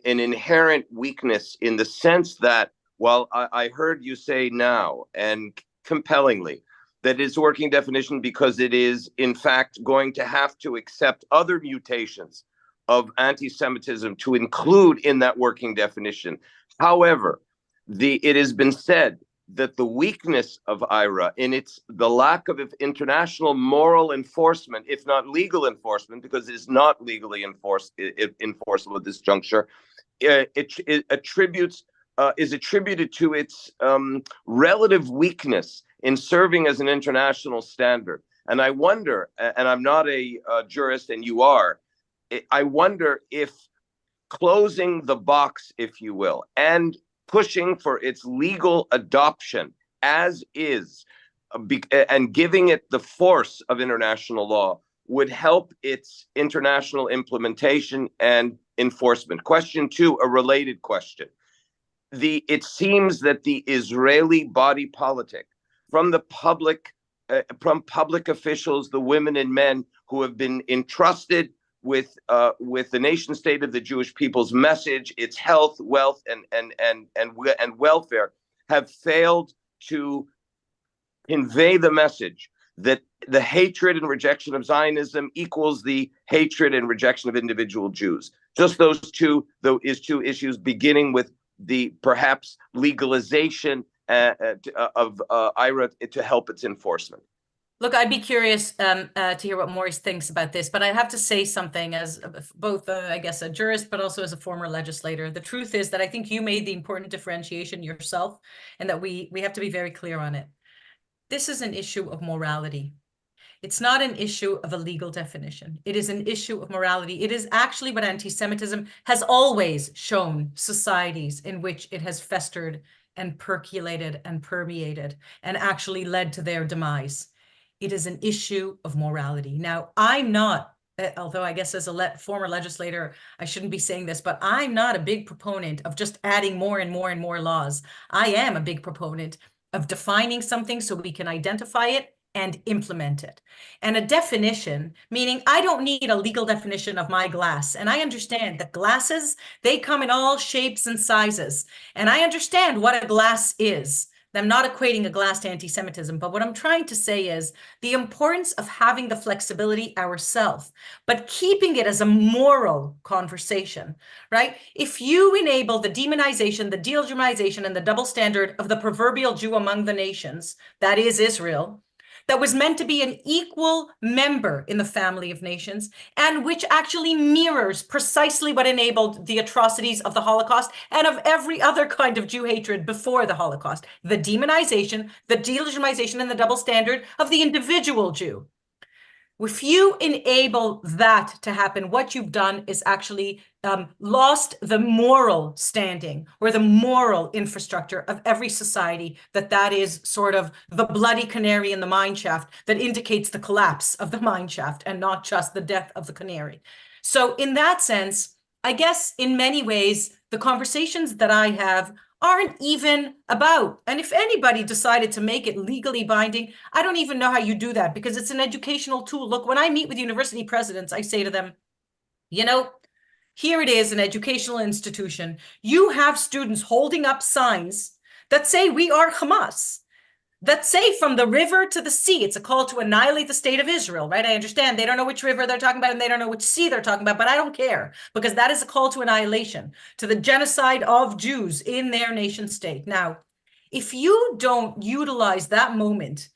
inherent weakness in the sense that, while I heard you say now, and compellingly, that it's a working definition because it is in fact going to have to accept other mutations of anti-Semitism to include in that working definition. However, it has been said that the weakness of IRA in the lack of international moral enforcement, if not legal enforcement, because it is not legally enforceable at this juncture, is attributed to its relative weakness in serving as an international standard. And I wonder, and I'm not a jurist, and you are, I wonder if closing the box, if you will, and pushing for its legal adoption as is, and giving it the force of international law would help its international implementation and enforcement. Question two, a related question. It seems that the Israeli body politic, from public officials, the women and men who have been entrusted with the nation state of the Jewish people's message, its health, wealth, and welfare, have failed to convey the message that the hatred and rejection of Zionism equals the hatred and rejection of individual Jews. Just those two issues, beginning with the perhaps legalization of IRA to help its enforcement. Look, I'd be curious to hear what Maurice thinks about this, but I have to say something as both, I guess, a jurist, but also as a former legislator. The truth is that I think you made the important differentiation yourself, and that we have to be very clear on it. This is an issue of morality. It's not an issue of a legal definition. It is an issue of morality. It is actually what anti-Semitism has always shown societies in which it has festered and percolated and permeated and actually led to their demise. It is an issue of morality. Now, I'm not, although I guess as a former legislator, I shouldn't be saying this, but I'm not a big proponent of just adding more and more and more laws. I am a big proponent of defining something so we can identify it and implement it. And a definition, meaning I don't need a legal definition of my glass. And I understand that glasses, they come in all shapes and sizes. And I understand what a glass is. I'm not equating a glass to anti-Semitism, but what I'm trying to say is the importance of having the flexibility ourselves, but keeping it as a moral conversation, right? If you enable the demonization, the delegitimization, and the double standard of the proverbial Jew among the nations, that is Israel, that was meant to be an equal member in the family of nations, and which actually mirrors precisely what enabled the atrocities of the Holocaust and of every other kind of Jew hatred before the Holocaust, the demonization, the delegitimization, and the double standard of the individual Jew. If you enable that to happen, what you've done is actually lost the moral standing or the moral infrastructure of every society that is sort of the bloody canary in the mine shaft that indicates the collapse of the mine shaft and not just the death of the canary. So in that sense, I guess in many ways, the conversations that I have aren't even about, and if anybody decided to make it legally binding, I don't even know how you do that because it's an educational tool. Look, when I meet with university presidents, I say to them, you know, here it is, an educational institution. You have students holding up signs that say we are Hamas, that say from the river to the sea, it's a call to annihilate the state of Israel, right? I understand they don't know which river they're talking about and they don't know which sea they're talking about, but I don't care because that is a call to annihilation, to the genocide of Jews in their nation state. Now, if you don't utilize that moment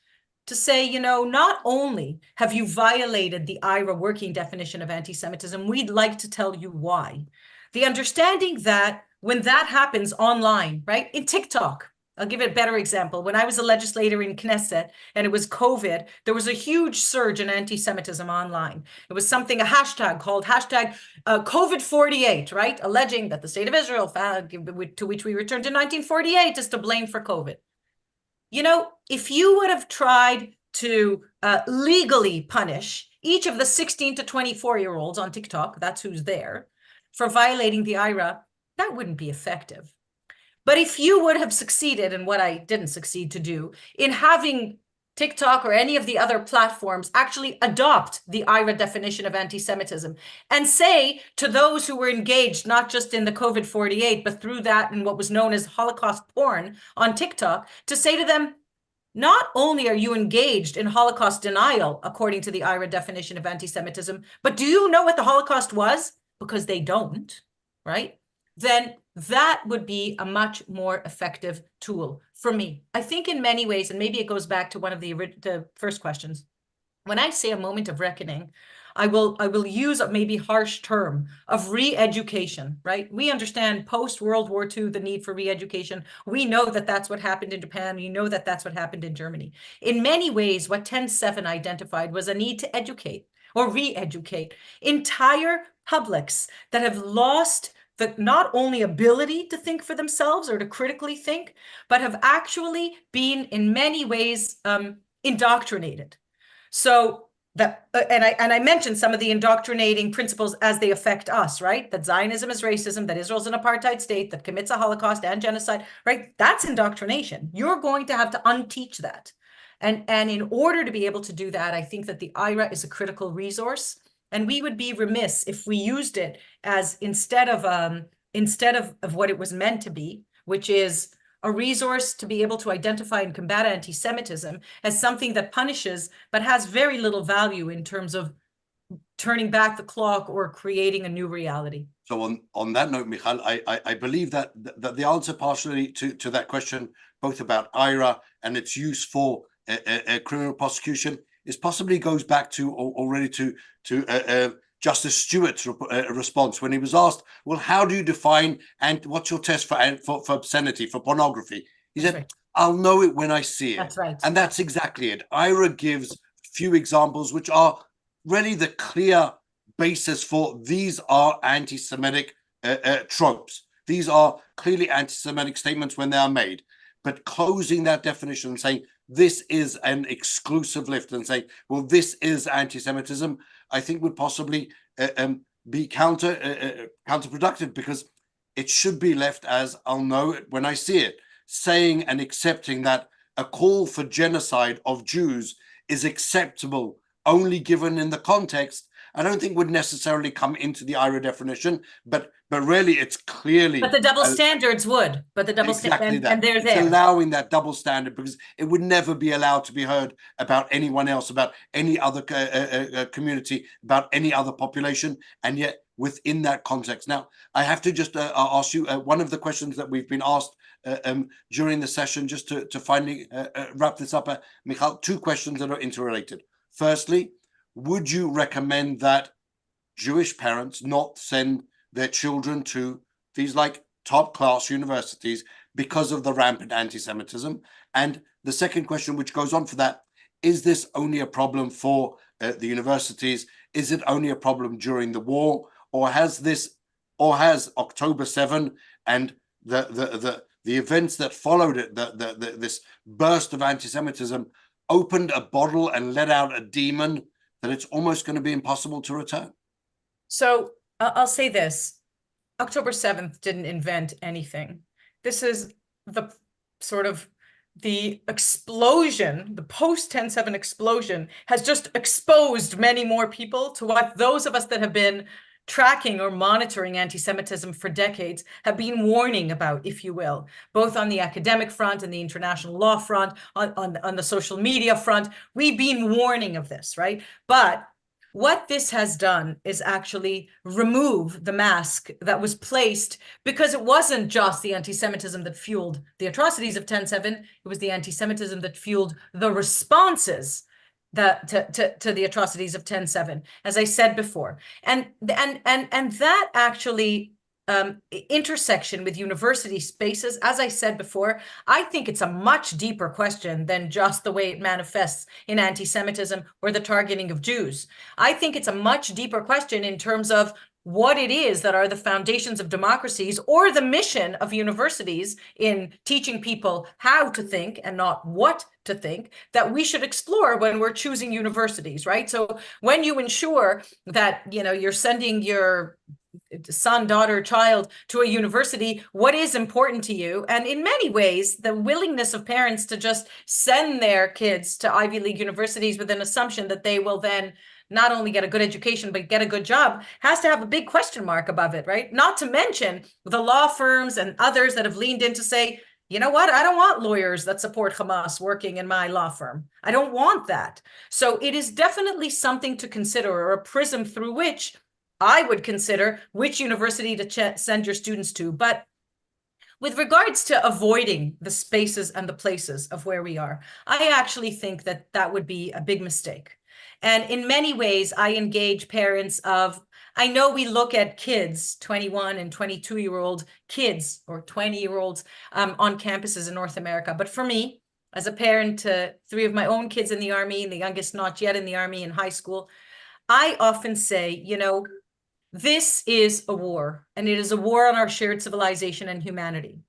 to say, you know, not only have you violated the IRA working definition of anti-Semitism, we'd like to tell you why. The understanding that when that happens online, right, in TikTok, I'll give it a better example. When I was a legislator in Knesset and it was COVID, there was a huge surge in anti-Semitism online. It was a hashtag called hashtag COVID-48, right? Alleging that the state of Israel, to which we returned in 1948, is to blame for COVID. You know, if you would have tried to legally punish each of the 16 to 24-year-olds on TikTok, that's who's there, for violating the IRA, that wouldn't be effective. But if you would have succeeded in what I didn't succeed to do, in having TikTok or any of the other platforms actually adopt the IRA definition of anti-Semitism and say to those who were engaged, not just in the COVID 48, but through that in what was known as Holocaust porn on TikTok, to say to them, not only are you engaged in Holocaust denial, according to the IRA definition of anti-Semitism, but do you know what the Holocaust was? Because they don't, right? Then that would be a much more effective tool for me. I think in many ways, and maybe it goes back to one of the first questions, when I say a moment of reckoning, I will use a maybe harsh term of re-education, right? We understand post-World War II, the need for re-education. We know that that's what happened in Japan. We know that that's what happened in Germany. In many ways, what 10/7 identified was a need to educate or re-educate entire publics that have lost the not only ability to think for themselves or to critically think, but have actually been in many ways indoctrinated. So that, and I mentioned some of the indoctrinating principles as they affect us, right? That Zionism is racism, that Israel's an apartheid state, that commits a Holocaust and genocide, right? That's indoctrination. You're going to have to unteach that. And in order to be able to do that, I think that the IRA is a critical resource. And we would be remiss if we used it as instead of what it was meant to be, which is a resource to be able to identify and combat anti-Semitism, as something that punishes, but has very little value in terms of turning back the clock or creating a new reality. So on that note, Michal, I believe that the answer partially to that question, both about IRA and its use for criminal prosecution, is possibly goes back to already to Justice Stewart's response when he was asked, well, how do you define and what's your test for obscenity, for pornography? He said, right, I'll know it when I see it. That's right. And that's exactly it. IRA gives few examples which are really the clear basis for these are anti-Semitic tropes. These are clearly anti-Semitic statements when they are made. But closing that definition and saying this is an exclusive lift and saying, well, this is anti-Semitism, I think would possibly be counterproductive, because it should be left as I'll know it when I see it. Saying and accepting that a call for genocide of Jews is acceptable only given in the context, I don't think would necessarily come into the IRA definition, but really it's clearly. But the double standards would, but the double exactly and they're it's there. allowing that double standard, because it would never be allowed to be heard about anyone else, about any other community, about any other population, and yet within that context. Now, I have to just ask you one of the questions that we've been asked during the session, just to finally wrap this up, Michal, two questions that are interrelated. Firstly, would you recommend that Jewish parents not send their children to these like top class universities because of the rampant anti-Semitism? And the second question, which goes on for that, is this only a problem for the universities? Is it only a problem during the war, or has October 7 and the events that followed it, this burst of anti-Semitism, opened a bottle and let out a demon that it's almost going to be impossible to return? So I'll say this. October 7th didn't invent anything. This is the sort of the explosion, the post 10/7 explosion has just exposed many more people to what those of us that have been tracking or monitoring anti-Semitism for decades have been warning about, if you will, both on the academic front and the international law front, on the social media front. We've been warning of this, right? But what this has done is actually remove the mask that was placed, because it wasn't just the anti-Semitism that fueled the atrocities of 10/7, it was the anti-Semitism that fueled the responses to the atrocities of 10/7, as I said before. And that actually intersection with university spaces, as I said before, I think it's a much deeper question than just the way it manifests in anti-Semitism or the targeting of Jews. I think it's a much deeper question in terms of what it is that are the foundations of democracies, or the mission of universities in teaching people how to think and not what to think, that we should explore when we're choosing universities, right? So when you ensure that, you're sending your son, daughter, child to a university, what is important to you? And in many ways, the willingness of parents to just send their kids to Ivy League universities with an assumption that they will then not only get a good education, but get a good job has to have a big question mark above it, right? Not to mention the law firms and others that have leaned in to say, you know what? I don't want lawyers that support Hamas working in my law firm. I don't want that. So it is definitely something to consider, or a prism through which I would consider which university to send your students to. But with regards to avoiding the spaces and the places of where we are, I actually think that that would be a big mistake. And in many ways, I engage parents of, I know we look at kids, 21 and 22-year-old kids or 20-year-olds on campuses in North America. But for me, as a parent to 3 of my own kids in the Army, and the youngest not yet in the Army in high school, I often say, you know, this is a war, and it is a war on our shared civilization and humanity.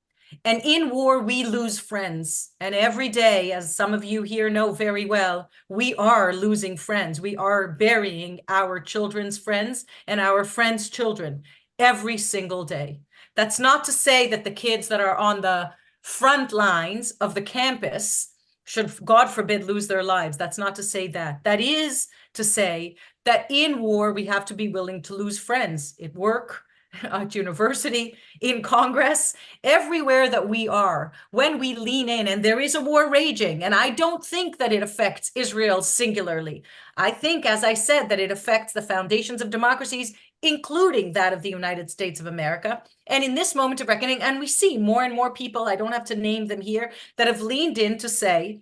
And in war, we lose friends. And every day, as some of you here know very well, we are losing friends. We are burying our children's friends and our friends' children every single day. That's not to say that the kids that are on the front lines of the campus should, God forbid, lose their lives. That's not to say that. That is to say that in war, we have to be willing to lose friends at work, at university, in Congress, everywhere that we are, when we lean in, and there is a war raging. And I don't think that it affects Israel singularly. I think, as I said, that it affects the foundations of democracies, including that of the United States of America. And in this moment of reckoning, and we see more and more people, I don't have to name them here, that have leaned in to say,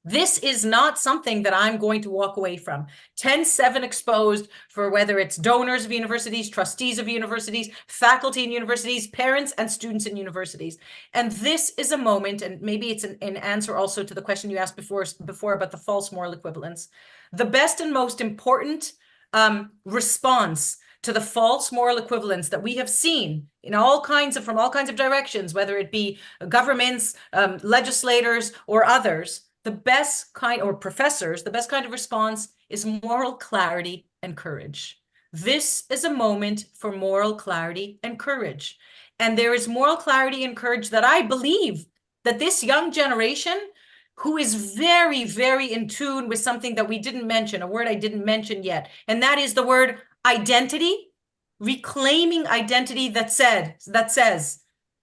this is not something that I'm going to walk away from. 10-7 exposed for whether it's donors of universities, trustees of universities, faculty in universities, parents and students in universities. And this is a moment, and maybe it's an answer also to the question you asked before about the false moral equivalence. The best and most important response to the false moral equivalence that we have seen in from all kinds of directions, whether it be governments, legislators, or others, the best kind, or professors, the best kind of response is moral clarity and courage. This is a moment for moral clarity and courage. And there is moral clarity and courage that I believe that this young generation, who is very, very in tune with something that we didn't mention, a word I didn't mention yet, and that is the word identity, reclaiming identity that says,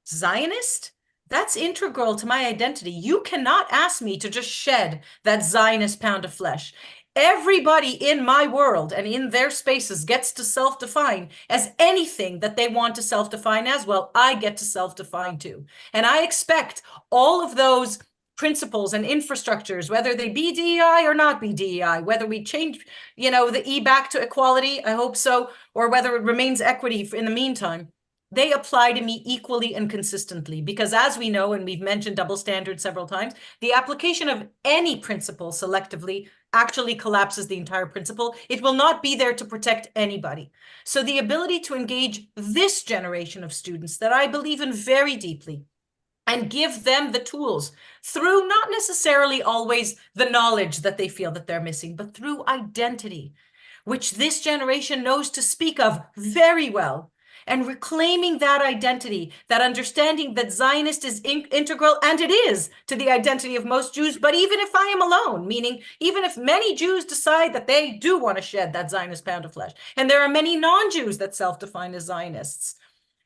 Zionist? That's integral to my identity. You cannot ask me to just shed that Zionist pound of flesh. Everybody in my world and in their spaces gets to self-define as anything that they want to self-define as. Well, I get to self-define too. And I expect all of those principles and infrastructures, whether they be DEI or not be DEI, whether we change, the E back to equality, I hope so, or whether it remains equity in the meantime, they apply to me equally and consistently, because as we know, and we've mentioned double standards several times, the application of any principle selectively actually collapses the entire principle. It will not be there to protect anybody. So the ability to engage this generation of students that I believe in very deeply and give them the tools through not necessarily always the knowledge that they feel that they're missing, but through identity, which this generation knows to speak of very well. And reclaiming that identity, that understanding that Zionist is integral, and it is, to the identity of most Jews. But even if I am alone, meaning even if many Jews decide that they do want to shed that Zionist pound of flesh, and there are many non-Jews that self-define as Zionists,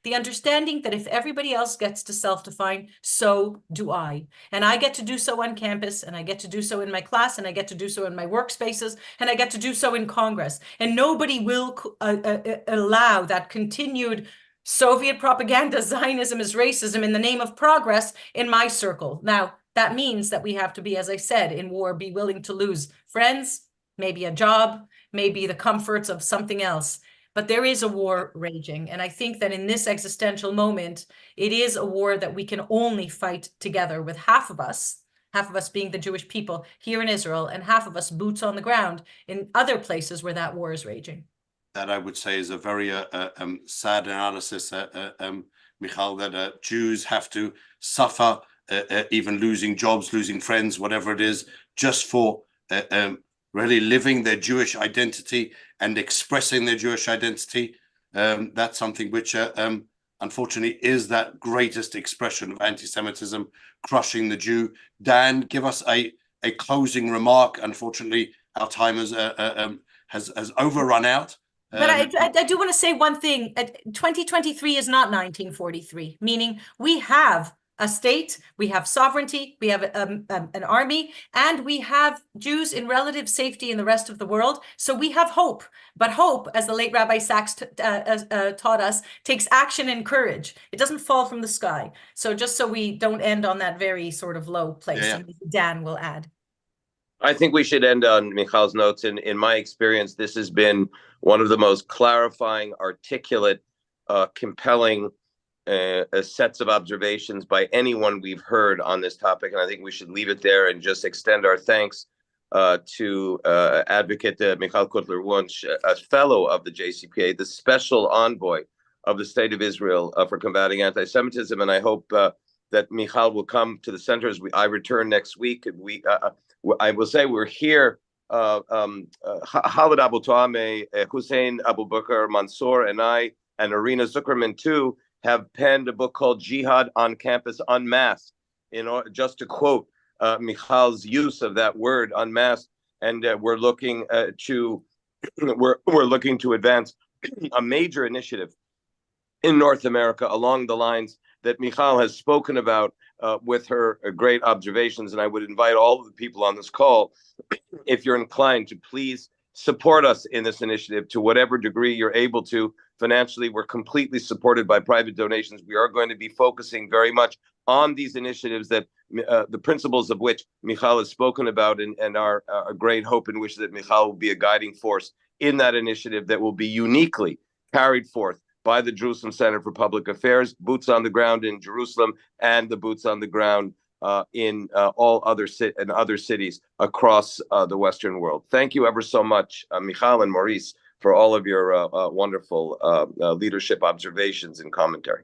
the understanding that if everybody else gets to self-define, so do I. And I get to do so on campus, and I get to do so in my class, and I get to do so in my workspaces, and I get to do so in Congress. And nobody will allow that continued Soviet propaganda, Zionism is racism, in the name of progress in my circle. Now, that means that we have to be, as I said, in war, be willing to lose friends, maybe a job, maybe the comforts of something else. But there is a war raging. And I think that in this existential moment, it is a war that we can only fight together with half of us being the Jewish people here in Israel, and half of us boots on the ground in other places where that war is raging. That I would say is a very sad analysis, Michal, that Jews have to suffer, even losing jobs, losing friends, whatever it is, just for really living their Jewish identity and expressing their Jewish identity. That's something which, unfortunately, is that greatest expression of anti-Semitism, crushing the Jew. Dan, give us a closing remark. Unfortunately, our time has overrun out. But I do want to say one thing. 2023 is not 1943, meaning we have a state, we have sovereignty, we have an army, and we have Jews in relative safety in the rest of the world. So we have hope. But hope, as the late Rabbi Sachs taught us, takes action and courage. It doesn't fall from the sky. So just so we don't end on that very sort of low place, and Dan will add. I think we should end on Michal's notes. In my experience, this has been one of the most clarifying, articulate, compelling sets of observations by anyone we've heard on this topic. And I think we should leave it there and just extend our thanks to Advocate Michal Cotler-Wunsh, a fellow of the JCPA, the Special Envoy of the State of Israel for combating anti-Semitism. And I hope that Michal will come to the center as I return next week. I will say we're here. Khaled Abu Toameh, Hussein Abu Bakr Mansour, and I, and Arina Zuckerman too, have penned a book called Jihad on Campus Unmasked, just to quote Michal's use of that word, unmasked. And we're looking to advance a major initiative in North America along the lines that Michal has spoken about with her great observations. And I would invite all of the people on this call, if you're inclined, to please support us in this initiative to whatever degree you're able to. Financially, we're completely supported by private donations. We are going to be focusing very much on these initiatives that the principles of which Michal has spoken about, and our great hope and wish that Michal will be a guiding force in that initiative that will be uniquely carried forth by the Jerusalem Center for Public Affairs, boots on the ground in Jerusalem, and the boots on the ground in all other cities across the Western world. Thank you ever so much, Michal and Maurice, for all of your wonderful leadership observations and commentary.